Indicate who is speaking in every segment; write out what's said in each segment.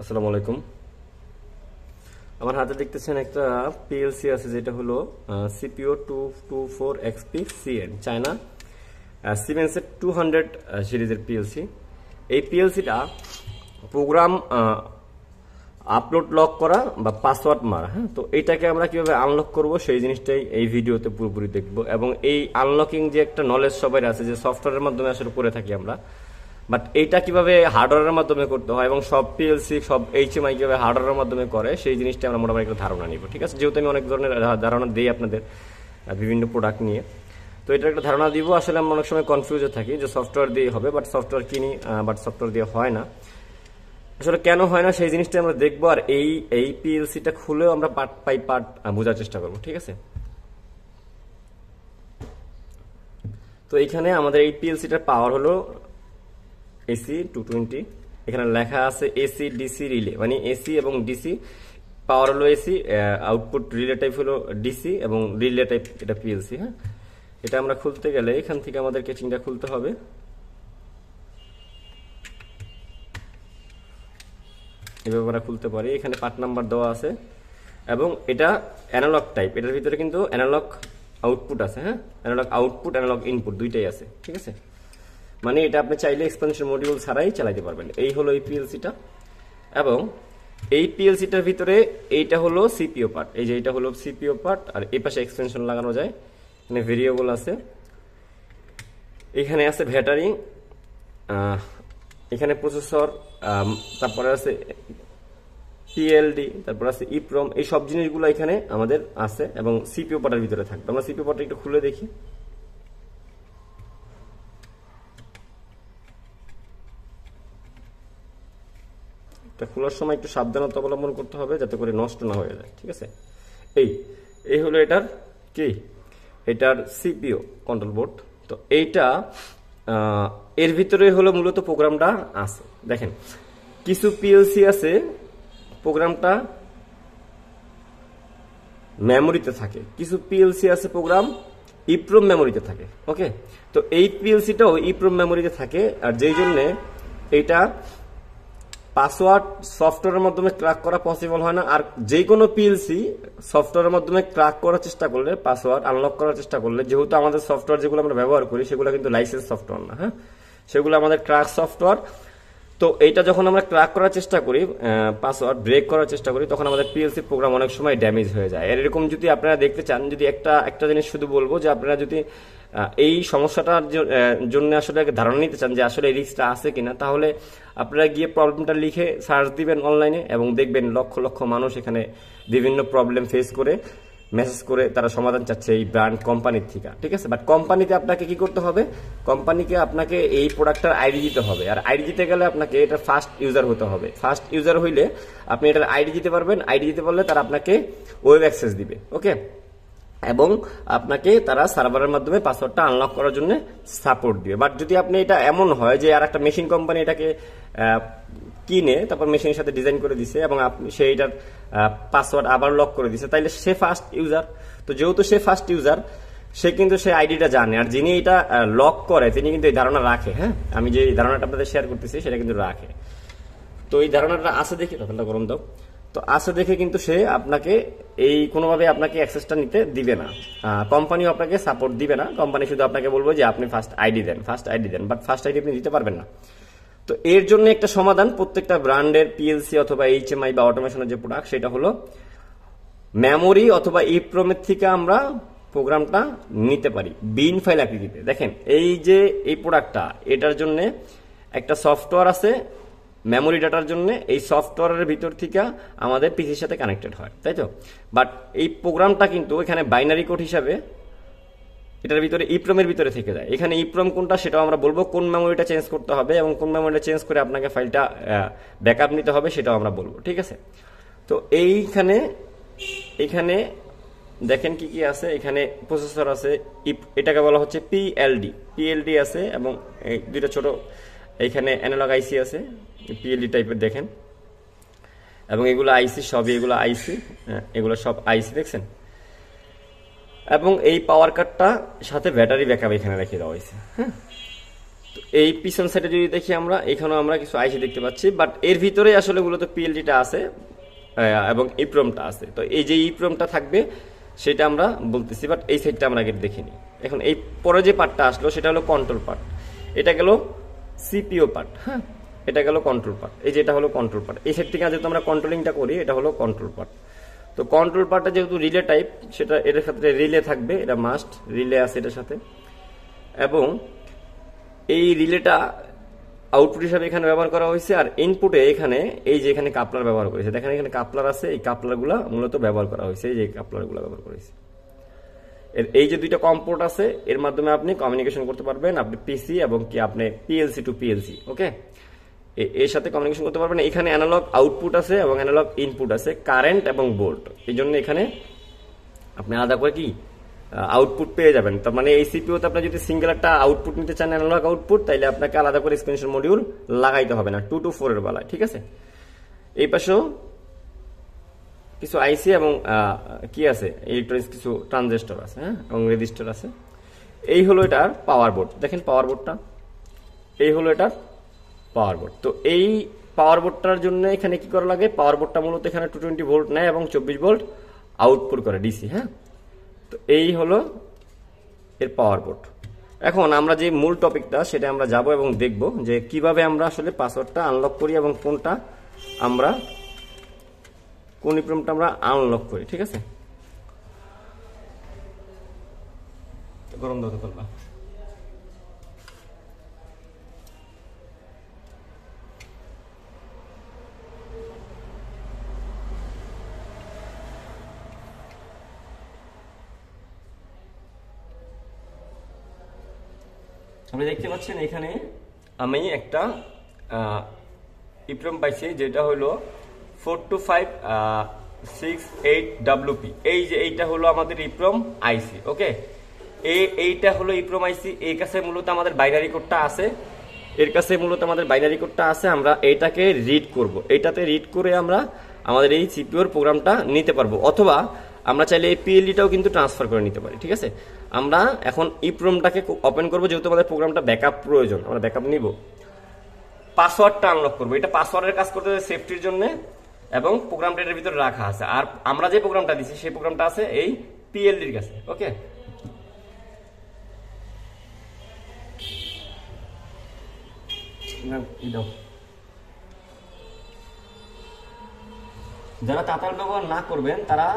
Speaker 1: আসসালামু আলাইকুম। আমার হাতে দেখতেছেন একটা পিএলসি আছে যেটা হলো সিপিও 224XP CN চায়না সিমেন্সের 200 সিরিজের পিএলসি। এই পিএলসিটা প্রোগ্রাম আপলোড লক করা বা পাসওয়ার্ড মারা, হ্যাঁ। তো এইটাকে আমরা কিভাবে আনলক করব সেই জিনিসটাই এই ভিডিওতে পুরোপুরি দেখব। এবং এই আনলকিং যে একটা নলেজ সবাই আছে যে সফটওয়্যারের মাধ্যমে আসলে করে থাকি আমরা, বাট এইটা কিভাবে হার্ডওয়্যারের মাধ্যমে করতে হয় এবং সব পিএলসি সব এইচএমআই কিভাবে হার্ডওয়্যারের মাধ্যমে করে সেই জিনিসটা আমরা মোটামুটি একটা ধারণা নিব, ঠিক আছে। যেহেতু আমি অনেক ধরনের ধারণা দিই আপনাদের বিভিন্ন প্রোডাক্ট নিয়ে, তো এটা একটা ধারণা দিব। আসলে আমরা অনেক সময় কনফিউজে থাকি যে সফটওয়্যার দিয়ে হবে, বাট সফটওয়্যার কিনি বাট সফটওয়্যার দিয়ে হয় না। আসলে কেন হয় না সেই জিনিসটা আমরা দেখবো, আর এই পিএলসিটা খুলেও আমরা পার্ট বাই পার্ট বোঝার চেষ্টা করবো, ঠিক আছে। তো এখানে আমাদের এই পিএলসিটার পাওয়ার হলো এসি 220। এখানে লেখা আছে এসি ডিসি রিলে, মানে এসি এবং ডিসি। পাওয়ার হলো এসি, আউটপুট রিলে টাইপ হলো ডিসি এবং রিলে টাইপ এটা পিএলসি, হ্যাঁ। এটা আমরা খুলতে গেলে এখান থেকে আমাদের কেচিংটা খুলতে হবে। এভাবে আমরা খুলতে পারি। এখানে পার্ট নাম্বার দেওয়া আছে এবং এটা অ্যানালগ টাইপ। এটার ভিতরে কিন্তু অ্যানালগ আউটপুট আছে, হ্যাঁ। অ্যানালগ আউটপুট অ্যানালগ ইনপুট দুইটাই আছে, ঠিক আছে। মানে এটা আপনি চাইলে এক্সপেনশন মডিউল ছাড়াই চালাতে পারবেন। এই হলো এই পিএলসিটা। এবং এই পিএলসিটার ভিতরে এইটা হলো সিপিও পার্ট, এই যে এটা হলো সিপিও পার্ট, আর এই পাশে এক্সপেনশন লাগানো যায়। এখানে ভেরিয়েবল আছে, এখানে আছে ব্যাটারি, এখানে প্রসেসর, তারপরে আছে পিএলডি, তারপর আছে ইপ্রম। এই সব জিনিসগুলো এখানে আমাদের আছে এবং সিপিও পার্টের ভিতরে থাকবে। আমরা সিপিও পার্টটা একটু খুলে দেখি। এটা খোলার সময় একটু সাবধানতা অবলম্বন করতে হবে যাতে করে নষ্ট না হয়ে যায়, ঠিক আছে। এই হলো এটার কি, এটার সিপিও কন্ট্রোল বোর্ড। তো এইটা এর ভিতরে হলো মূলত প্রোগ্রামটা আছে। দেখেন কিছু পিএলসি আছে প্রোগ্রামটা মেমোরিতে থাকে, কিছু পিএলসি আছে প্রোগ্রাম ইপ্রোম মেমোরিতে থাকে, ওকে। তো এই পিএলসিটাও ইপ্রোম মেমোরিতে থাকে, আর যেই জন্য এইটা পাসওয়ার্ড সফটওয়্যারের মাধ্যমে ক্র্যাক করা পসিবল হয় না। আর যে কোনো পিএলসি সফটওয়্যারের মাধ্যমে ক্র্যাক করার চেষ্টা করলে, পাসওয়ার্ড আনলক করার চেষ্টা করলে, যেহেতু আমাদের সফটওয়্যার যেগুলো আমরা ব্যবহার করি সেগুলো কিন্তু লাইসেন্স সফটওয়্যার না, হ্যাঁ, সেগুলো আমাদের ক্র্যাক সফটওয়্যার। তো এইটা যখন আমরা ক্র্যাক করার চেষ্টা করি, পাসওয়ার্ড ব্রেক করার চেষ্টা করি, তখন আমাদের পিএলসি প্রোগ্রাম অনেক সময় ড্যামেজ হয়ে যায়। এরকম যদি আপনারা দেখতে চান, যদি একটা জিনিস শুধু বলবো যে আপনারা যদি এই সমস্যাটার জন্য আসলে ধারণা নিতে চান যে আসলে এই রিস্কটা আছে কিনা, তাহলে আপনারা গিয়ে প্রবলেমটা লিখে সার্চ দিবেন অনলাইনে এবং দেখবেন লক্ষ লক্ষ মানুষ এখানে বিভিন্ন প্রবলেম ফেস করে মেসেজ করে তারা সমাধান চাচ্ছে এই ব্র্যান্ড কোম্পানির থেকে, ঠিক আছে। বাট কোম্পানিতে আপনাকে কি করতে হবে, কোম্পানিকে আপনাকে এই প্রোডাক্টটার আইডি দিতে হবে। আর আইডি দিতে গেলে আপনাকে এটা ফার্স্ট ইউজার হতে হবে। ফার্স্ট ইউজার হইলে আপনি এটার আইডি দিতে পারবেন। আইডি দিতে পারলে তারা আপনাকে ওয়েব অ্যাক্সেস দিবে, ওকে। এবং আপনাকে তারা সার্ভারের মাধ্যমে পাসওয়ার্ডটা আনলক করার জন্য সাপোর্ট দিবে। বাট যদি আপনি এটা এমন হয় যে আর একটা মেশিন কোম্পানি এটাকে কিনে তারপর মেশিনের সাথে ডিজাইন করে দিছে এবং আপনি সেইটার পাসওয়ার্ড আবার লক করে দিছে, তাইলে সে ফার্স্ট ইউজার। তো যেহেতু সে ফার্স্ট ইউজার, সে কিন্তু সে আইডিটা জানে, আর যিনি এটা লক করে তিনি কিন্তু এই ধারণা রাখে, হ্যাঁ। আমি যে ধারণাটা আপনাদের শেয়ার করতেছি সেটা কিন্তু রাখে। তো এই ধারণাটা আছে দেখে, তখনটা গরম দাও, তো আছে দেখে কিন্তু সে আপনাকে এই কোনোভাবে আপনাকে অ্যাক্সেসটা নিতে দিবে না। কোম্পানিও আপনাকে সাপোর্ট দিবে না। কোম্পানি শুধু আপনাকে বলবো যে আপনি ফার্স্ট আইডি দেন, বাট ফার্স্ট আইডি আপনি দিতে পারবেন না। তো এর জন্য একটা সমাধান, প্রত্যেকটা ব্র্যান্ডের পিএলসি অথবা এইচএমআই বা অটোমেশনের যে প্রোডাক্ট, সেটা হলো মেমোরি অথবা ইপ্রোমের থেকে আমরা প্রোগ্রামটা নিতে পারি বিন ফাইল আকৃতিতে। দেখেন এই যে এই প্রোডাক্টটা, এটার জন্য একটা সফটওয়্যার আছে মেমোরি ডাটার জন্য। এই সফটওয়্যারের ভিতর থেকে আমাদের পিসির সাথে কানেক্টেড হয়, তাই তো। বাট এই প্রোগ্রামটা কিন্তু এখানে বাইনারি কোড হিসাবে এটার ভিতরে ইপ্রোমের ভিতরে থেকে যায়। এখানে ইপ্রোম কোনটা সেটাও আমরা বলবো, কোন মেমোরিটা চেঞ্জ করতে হবে এবং কোন মেমোরিটা চেঞ্জ করে আপনাকে ফাইলটা ব্যাকআপ নিতে হবে সেটাও আমরা বলবো, ঠিক আছে। তো এইখানে দেখেন কি কি আছে। এখানে প্রসেসর আছে, এটাকে বলা হচ্ছে পিএলডি আছে, এবং এই দুইটা ছোট এইখানে অ্যানালগ আইসি আছে পিএলডি টাইপের, দেখেন। এবং এগুলো আইসি, সবই এগুলো আইসি, এগুলো সব আইসি, দেখছেন। এবং এই পাওয়ার কার্ডটা সাথে ব্যাটারি ব্যাকআপ এখানে রেখে দেওয়া হয়েছে, হ্যাঁ। এই পিছন সাইডে যদি দেখি আমরা, এখানেও আমরা কিছু আইসি দেখতে পাচ্ছি, বাট এর ভিতরে আসলে মূলত পিএলডিটা আছে এবং ইপ্রমটা আছে। তো এই যে ইপ্রমটা থাকবে সেটা আমরা বলতেছি, বাট এই সাইডটা আমরা আগে দেখিনি। এখন এই পরে যে পার্টটা আসলো সেটা হলো কন্ট্রোল পার্ট, এটা গেল সিপিও পার্ট, হ্যাঁ, এটা গেল কন্ট্রোল পার্ট। এই যে এটা হলো কন্ট্রোল পার্ট, এই সাইড থেকে যেহেতু আমরা কন্ট্রোলিংটা করি, এটা হলো কন্ট্রোল পার্ট। তো কন্ট্রোল পার্টটা যেহেতু রিলে টাইপ, সেটা এটার ক্ষেত্রে রিলে থাকবে, এটা মাস্ট রিলে আছে এটার সাথে। এবং এই রিলেটা আউটপুট হিসাবে এখানে ব্যবহার করা হয়েছে, আর ইনপুটে এখানে এই যে এখানে কাপলার ব্যবহার করেছে, দেখেন এখানে কাপলার আছে, এই কাপলারগুলো মূলত ব্যবহার করা হয়েছে, এই যে কাপলারগুলো ব্যবহার করেছে। এই যে দুইটা কম পোর্ট আছে, এর মাধ্যমে আপনি কমিউনিকেশন করতে পারবেন, আপনি পিসি এবং কি আপনি পিএলসি টু পিএলসি, ওকে, এর সাথে কমিউনিকেশন করতে পারবেন। এখানে অ্যানালগ আউটপুট আছে এবং অ্যানালগ ইনপুট আছে, কারেন্ট এবং ভোল্ট। এই জন্য এখানে আপনি আলাদা করে কি আউটপুট পেয়ে যাবেন। তার মানে এই সিপিইউতে আপনি যদি সিঙ্গেল একটা আউটপুট নিতে চান, অ্যানালগ আউটপুট, তাইলে আপনাকে আলাদা করে এক্সটেনশন মডিউল লাগাইতে হবে না 2 to 4 এর বেলায়, ঠিক আছে। এই পাশেও কিছু আইসি এবং কি আছে, ইলেকট্রনিক্স কিছু ট্রানজিস্টর আছে, হ্যাঁ, এবং রেজিস্টার আছে। এই হলো এটার পাওয়ার বোর্ড, দেখেন পাওয়ার বোর্ডটা, এই হলো এটার পাওয়ার বোর্ড। তো এই পাওয়ার বোর্ডটার জন্য এখানে কি করা লাগে, পাওয়ার বোর্ডটা মূলত এখানে 220 ভোল্ট নেয় এবং 24 ভোল্ট আউটপুট করে ডিসি, হ্যাঁ। তো এই হলো এর পাওয়ার বোর্ড। এখন আমরা যে মূল টপিকটা সেটা আমরা যাব এবং দেখব যে কিভাবে আমরা আসলে পাসওয়ার্ডটা আনলক করি এবং কোন ইপ্রমটা আমরা আনলক করি, ঠিক আছে। গরম দাও তো করবা। আপনি দেখতে পাচ্ছেন এখানে আমি একটা ইপ্রম পাইছি, যেটা হলো 42568WP। এই যে এইটা হলো আমাদের ইপ্রম আইসি, ওকে। এইটা হলো ইপ্রম আইসি। এর কাছে মূলত আমাদের বাইনারি কোডটা আছে, আমরা এইটাকে রিড করব। এইটাতে রিড করে আমরা আমাদের এই সিপিইউর প্রোগ্রামটা নিতে পারবো, অথবা আমরা চাইলে এই পিএলডিটাও কিন্তু ট্রান্সফার করে নিতে পারি, ঠিক আছে। আমরা এখন ইপ্রমটাকে ওপেন করবো, যেহেতু আমাদের প্রোগ্রামটা ব্যাকআপ প্রয়োজন, আমরা ব্যাকআপ নিব। পাসওয়ার্ডটা আনলক করবো, এটা পাসওয়ার্ডের কাজ করতে সেফটির জন্য, এবং প্রোগ্রামটা এর ভিতরে রাখা আছে। আর আমরা যে প্রোগ্রামটা দিচ্ছি সেই প্রোগ্রামটা আছে এই পিএলডির কাছে, ওকে। যারা তাতাল ব্যবহার না করবেন তারা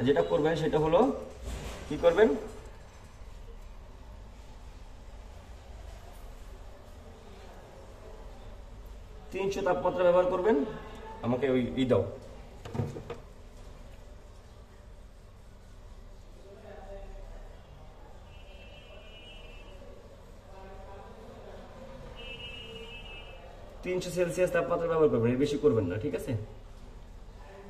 Speaker 1: যেটা করবেন সেটা হলো কি করবেন, তিনশো তাপমাত্রা ব্যবহার করবেন। আমাকে ওই দাও, সেলসিয়াস তাপমাত্রা ব্যবহার করবেন, এর বেশি করবেন না, ঠিক আছে।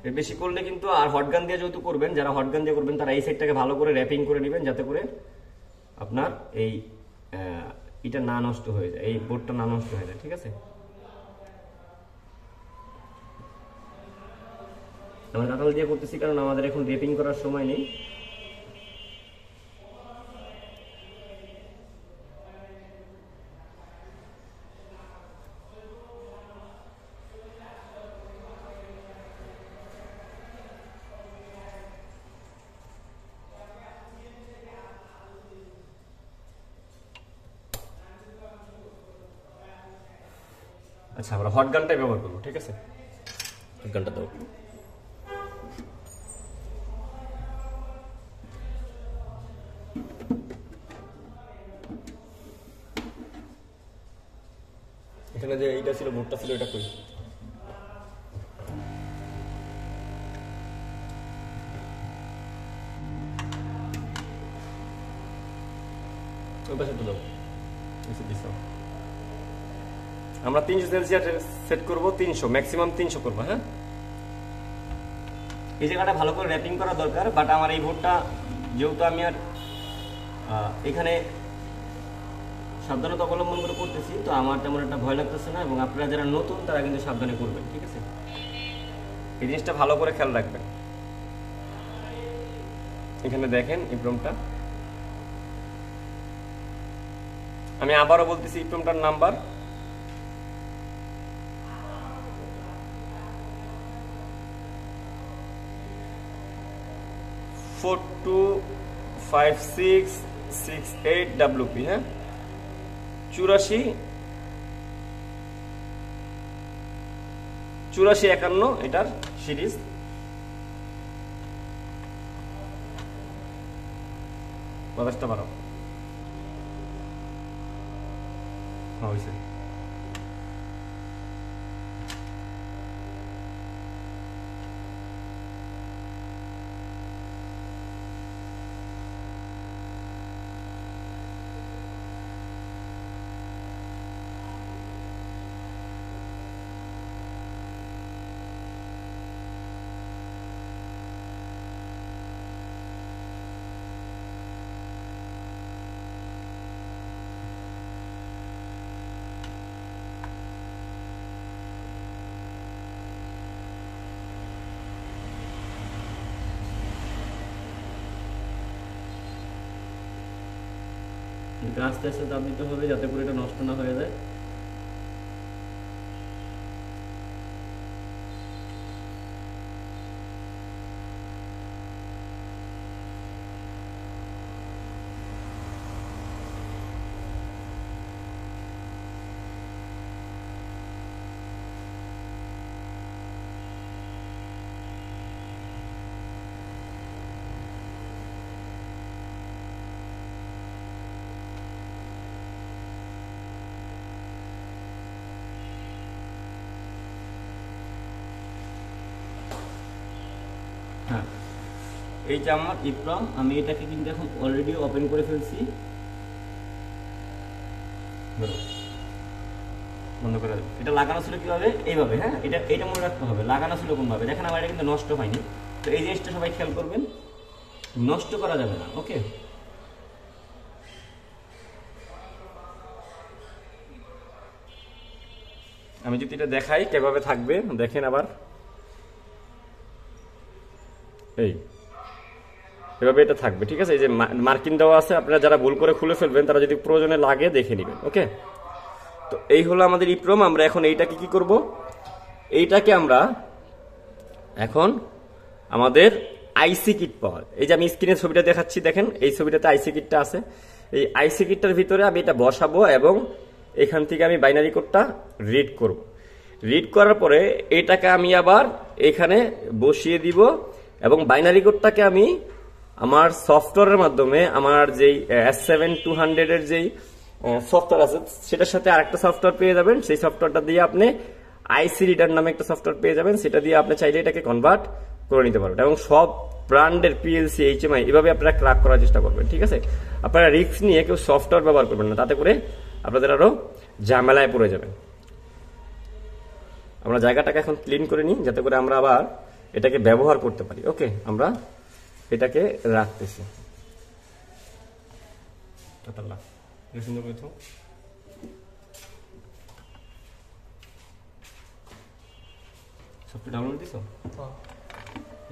Speaker 1: এর বেশি করলে কিন্তু, আর হটগান দিয়ে যেহেতু করবেন, যারা হটগান দিয়ে করবেন তারা এই সাইডটাকে ভালো করে র্যাপিং করে নেবেন, যাতে করে আপনার এই এটা না নষ্ট হয়ে যায়, এই বোর্ডটা না নষ্ট হয়ে যায়, ঠিক আছে। আমরা তাতাল দিয়ে করতেছি কারণ আমাদের এখন র্যাপিং করার সময় নেই। আচ্ছা, আমরা হট গানটাই ব্যবহার করবো, ঠিক আছে। হট গানটা দাও। এখানে যে এইটা ছিল, বোর্ডটা ছিল, এটা কই? ওই পাশে তো দাও, এসে দিছো। আমরা 300 সেলসিয়াস সেট করব, 300 ম্যাক্সিমাম 300 করব, হ্যাঁ। এই জায়গাটা ভালো করে র্যাপিং করা দরকার, বাট আমার এই বোর্ডটা যেহেতু আমি আর এখানে সাবধানতা অবলম্বন করে করতেছি, তো আমার তেমন একটা ভয় লাগতেছে না। এবং আপনারা যারা নতুন তারা কিন্তু সাবধানে করবেন, ঠিক আছে। এই জিনিসটা ভালো করে খেয়াল রাখবেন। এখানে দেখেন ইপ্রমটা আমি আবারও বলতেছি ইপ্রমটার নাম্বার 425668 WP, হ্যাঁ, 8451 এটার সিরিজ। বাতাসটা বাড়াও, হয়েছে। আস্তে আস্তে চাপ দিতে হবে যাতে করে এটা নষ্ট না হয়ে যায়। হ্যাঁ, এইটা আমার ইপ্রম, আমি এটাকে কিন্তু এখন অলরেডি ওপেন করে ফেলছি। বন্ধ করে দেবো। এটা লাগানো ছিল কিভাবে? এইভাবে, হ্যাঁ, এটা মনে রাখতে হবে লাগানো ছিল কোনভাবে। দেখেন আমার এটা কিন্তু নষ্ট হয়নি, তো এই জিনিসটা সবাই খেয়াল করবেন, নষ্ট করা যাবে না। ওকে, আমি যদি এটা দেখাই কিভাবে থাকবে দেখেন আবার, এই এভাবে এটা থাকবে, ঠিক আছে। এই যে মার্কিং দেওয়া আছে, আপনারা যারা ভুল করে খুলে ফেলবেন তারা যদি প্রয়োজনে লাগে দেখে নেবেন। ওকে, তো এই হলো আমাদের ইপ্রম। আমরা এখন এইটাকে কি করব, এইটাকে আমরা এখন আমাদের আইসি কিট পাওয়ার, এই যে আমি স্ক্রিনে ছবিটা দেখাচ্ছি দেখেন, এই ছবিটাতে আইসি কিটটা আছে। এই আইসি কিটটার ভিতরে আমি এটা বসাবো এবং এখান থেকে আমি বাইনারি কোডটা রিড করব। রিড করার পরে এটাকে আমি আবার এখানে বসিয়ে দিব এবং বাইনারি কোডটাকে আমি আমার সফটওয়্যারের মাধ্যমে আমার যেই S7200 এর যেই সফটওয়্যার আছে সেটার সাথে আরেকটা সফটওয়্যার পেয়ে যাবেন। সেই সফটওয়্যারটা দিয়ে আপনি আইসি রিডার নামে একটা সফটওয়্যার পেয়ে যাবেন, সেটা দিয়ে আপনি চাইলে এটাকে কনভার্ট করে নিতে পারবেন এবং সব ব্র্যান্ডের পিএলসি এইচএমআই এভাবে আপনারা ক্র্যাক করার চেষ্টা করবেন, ঠিক আছে। আপনারা রিস্ক নিয়ে কেউ সফটওয়্যার ব্যবহার করবেন না, তাতে করে আপনাদের আরো ঝামেলায় পড়ে যাবেন। আমরা জায়গাটাকে এখন ক্লিন করে নিই যাতে করে আমরা আবার এটাকে ব্যবহার করতে পারি। ওকে, আমরা এটাকে রাখতেছি। সুন্দর করেছো, সবটা ডাউনলোড দিছো?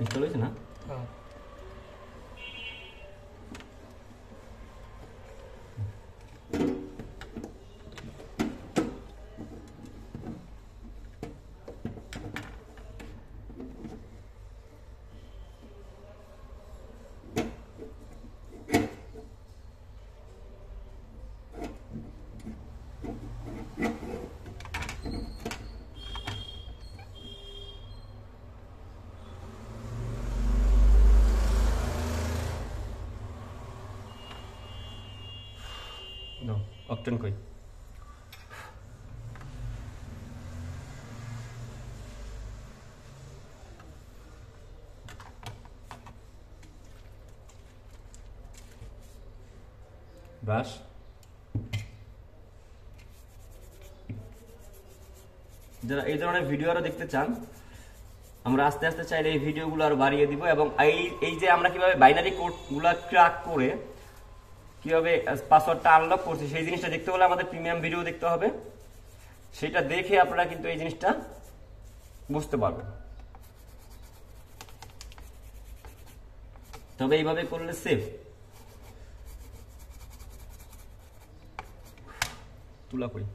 Speaker 1: ইনস্টল হয়েছে না? অকটেন কই? ব্রাশ, যারা এই ধরনের ভিডিও আরো দেখতে চান, আমরা আস্তে আস্তে চাইলে এই ভিডিওগুলো আরো বাড়িয়ে দিব এবং এই যে আমরা কিভাবে বাইনারি কোডগুলো ক্র্যাক করে কিভাবে পাসওয়ার্ডটা আনলক করছি সেই জিনিসটা দেখতে হলে আমাদের প্রিমিয়াম ভিডিও দেখতে হবে। সেটা দেখে আপনারা কিন্তু এই জিনিসটা বুঝতে পারবেন। তবে এইভাবে করলে সেফ। তুলা করি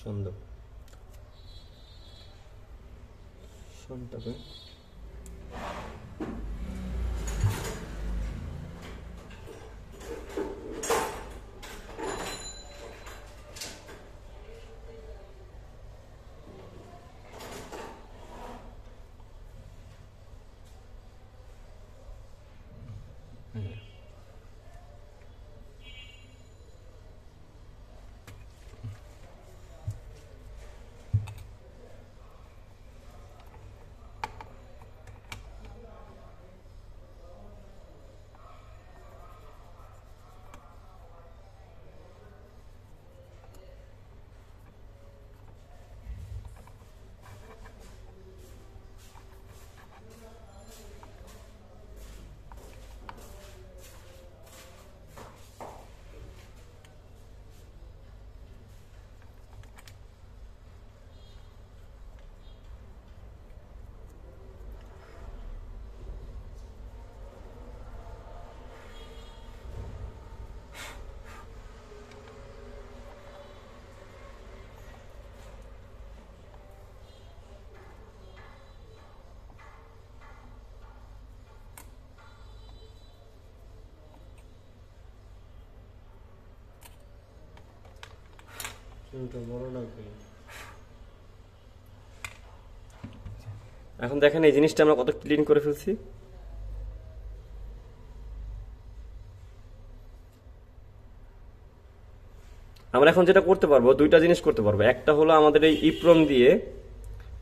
Speaker 1: সুন্দর সুন্দর এখন দেখেন এই জিনিসটা আমরা কত ক্লিন করে ফেলছি। আমরা এখন যেটা করতে পারবো, দুইটা জিনিস করতে পারবো। একটা হলো আমাদের এই ইপ্রম দিয়ে,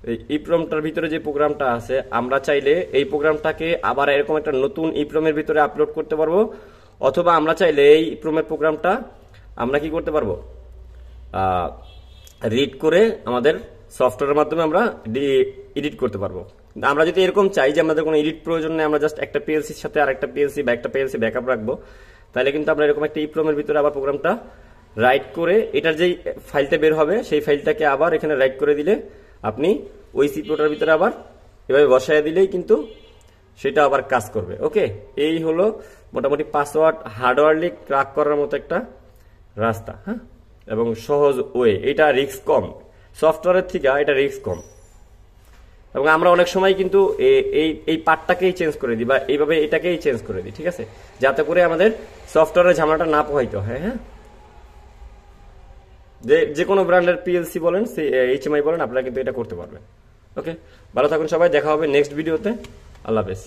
Speaker 1: এই ইপ্রমটার ভিতরে যে প্রোগ্রামটা আছে, আমরা চাইলে এই প্রোগ্রামটাকে আবার এরকম একটা নতুন ইপ্রমের ভিতরে আপলোড করতে পারবো, অথবা আমরা চাইলে এই ইপ্রমের প্রোগ্রামটা আমরা কি করতে পারবো, রিড করে আমাদের সফটওয়্যারের মাধ্যমে আমরা এডিট করতে পারবো। আমরা যদি এরকম চাই যে আমাদের কোনো এডিট প্রয়োজন নেই, আমরা জাস্ট একটা পিএলসির সাথে আর একটা পিএলসি বা একটা পিএলসি ব্যাকআপ রাখবো, তাহলে কিন্তু আমরা এরকম একটা ইপ্রমের ভিতরে আবার প্রোগ্রামটা রাইট করে এটার যেই ফাইলটা বের হবে সেই ফাইলটাকে আবার এখানে রাইট করে দিলে আপনি ওই সিপ্রোটার ভিতরে আবার এভাবে বসায় দিলেই কিন্তু সেটা আবার কাজ করবে। ওকে, এই হলো মোটামুটি পাসওয়ার্ড হার্ডওয়্যারলি ক্র্যাক করার মতো একটা রাস্তা, হ্যাঁ, এবং সহজ ওয়ে। এটা রিস্ক কম, সফটওয়্যারের থেকে এটা রিস্ক কম। এবং আমরা অনেক সময় কিন্তু এই পার্টটাকেই চেঞ্জ করে দিই বা এইভাবে এটাকেই চেঞ্জ করে দিই, ঠিক আছে, যাতে করে আমাদের সফটওয়্যারের ঝামেলাটা না পোহাইতে হয়। হ্যাঁ, যে কোনো ব্র্যান্ডের পিএলসি বলেন, এইচএমআই বলেন, আপনারা কিন্তু এটা করতে পারবেন। ওকে, ভালো থাকুন সবাই, দেখা হবে নেক্সট ভিডিওতে। আল্লাহ হাফেজ।